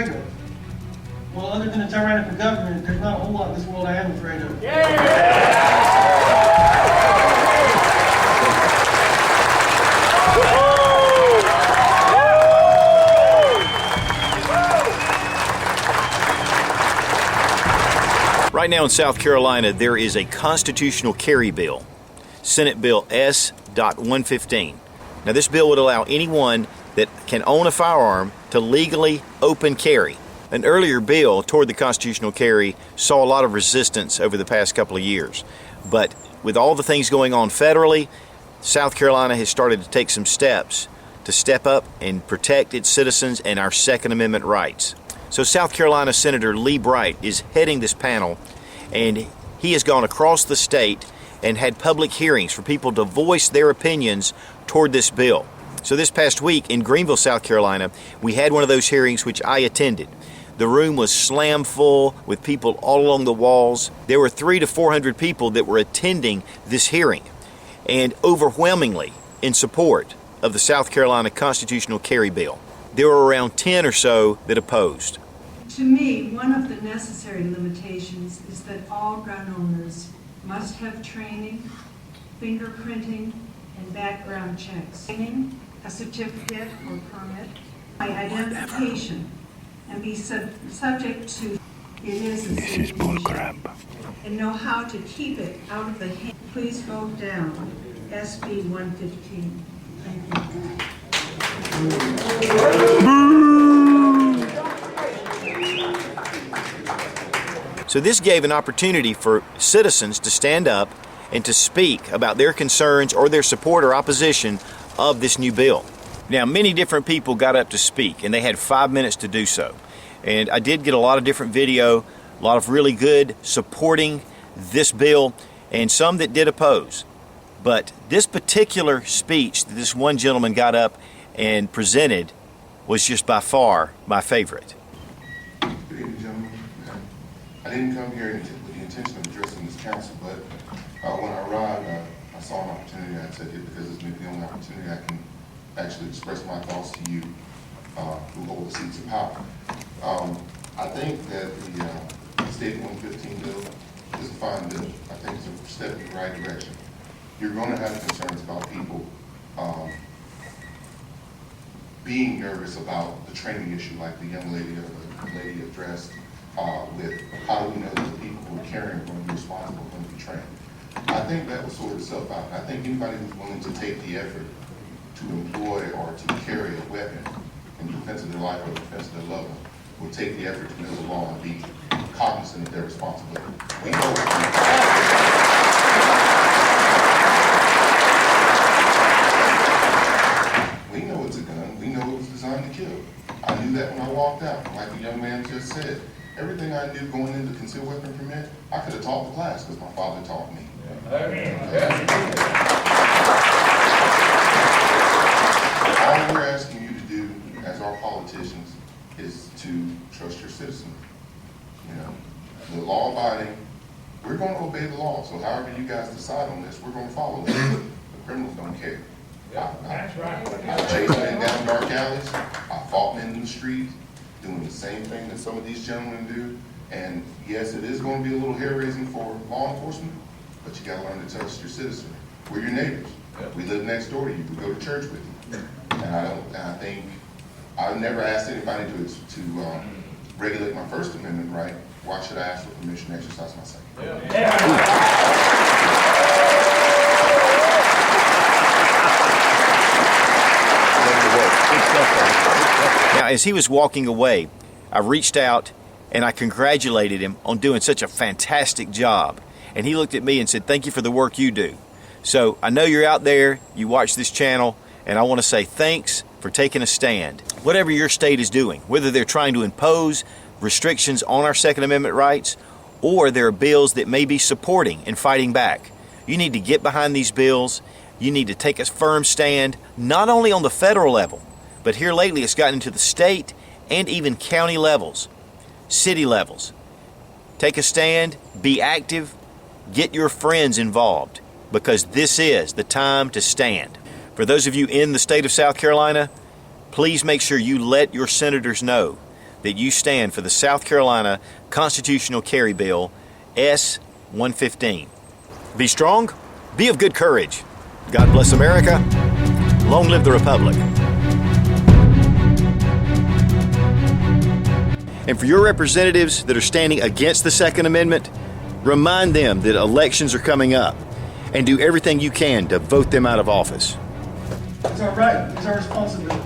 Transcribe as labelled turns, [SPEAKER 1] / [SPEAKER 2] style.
[SPEAKER 1] afraid of? Well, other than a tyrannical government, there's not a whole lot in this world I am afraid of.
[SPEAKER 2] Right now in South Carolina, there is a constitutional carry bill, Senate Bill S.115. Now, this bill would allow anyone that can own a firearm to legally open carry. An earlier bill toward the constitutional carry saw a lot of resistance over the past couple of years. But with all the things going on federally, South Carolina has started to take some steps to step up and protect its citizens and our Second Amendment rights. So South Carolina Senator Lee Bright is heading this panel, and he has gone across the state and had public hearings for people to voice their opinions toward this bill. So this past week in Greenville, South Carolina, we had one of those hearings which I attended. The room was slam full with people all along the walls. There were 300 to 400 people that were attending this hearing, and overwhelmingly in support of the South Carolina constitutional carry bill. There were around 10 or so that opposed.
[SPEAKER 3] To me, one of the necessary limitations is that all gun owners must have training, fingerprinting, and background checks. A certificate or permit, by identification, and be subject to this is bullcrap, and know how to keep it out of the hand. Please vote down S.115. Thank
[SPEAKER 2] you. So this gave an opportunity for citizens to stand up and to speak about their concerns or their support or opposition of this new bill. Now, many different people got up to speak, and they had 5 minutes to do so. And I did get a lot of different video, a lot of really good supporting this bill, and some that did oppose. But this particular speech that this one gentleman got up and presented was just by far my favorite.
[SPEAKER 4] Good evening, gentlemen. I didn't come here with the intention of addressing this council, but when I arrived, I saw an opportunity. I took it because it's maybe the only opportunity I can actually express my thoughts to you who hold the seats of power. I think that the State 115 bill is a fine bill. I think it's a step in the right direction. You're going to have concerns about people being nervous about the training issue, like the young lady or the lady addressed with how do we know that the people who are carrying are going to be responsible, going to be trained. I think that will sort itself out. I think anybody who's willing to take the effort to employ or to carry a weapon in defense of their life or defense of their loved one will take the effort to know the law and be cognizant of their responsibility. We know it's a gun. We know it was designed to kill. I knew that when I walked out. Like the young man just said, everything I knew going into concealed weapon permit, I could have taught the class because my father taught me. All we're asking you to do as our politicians is to trust your citizenry. You know, the law abiding, we're going to obey the law. So however you guys decide on this, we're going to follow it. The criminals don't care.
[SPEAKER 5] That's right.
[SPEAKER 4] I chased men down dark alleys. I fought men in the street, doing the same thing that some of these gentlemen do. And yes, it is going to be a little hair-raising for law enforcement, but you got to learn to trust your citizenry. We're your neighbors. We live next door to you. We go to church with you. And I think I've never asked anybody to regulate my First Amendment right. Why should I ask for permission to exercise my second?
[SPEAKER 2] Now, as he was walking away, I reached out and I congratulated him on doing such a fantastic job. And he looked at me and said, "Thank you for the work you do." So I know you're out there, you watch this channel, and I want to say thanks for taking a stand. Whatever your state is doing, whether they're trying to impose restrictions on our Second Amendment rights, or there are bills that may be supporting and fighting back, you need to get behind these bills. You need to take a firm stand, not only on the federal level, but here lately it's gotten into the state and even county levels, city levels. Take a stand, be active, get your friends involved, because this is the time to stand. For those of you in the state of South Carolina, please make sure you let your senators know that you stand for the South Carolina Constitutional Carry Bill S.115. Be strong, be of good courage. God bless America. Long live the Republic. And for your representatives that are standing against the Second Amendment, remind them that elections are coming up and do everything you can to vote them out of office.
[SPEAKER 1] It's our right, it's our responsibility.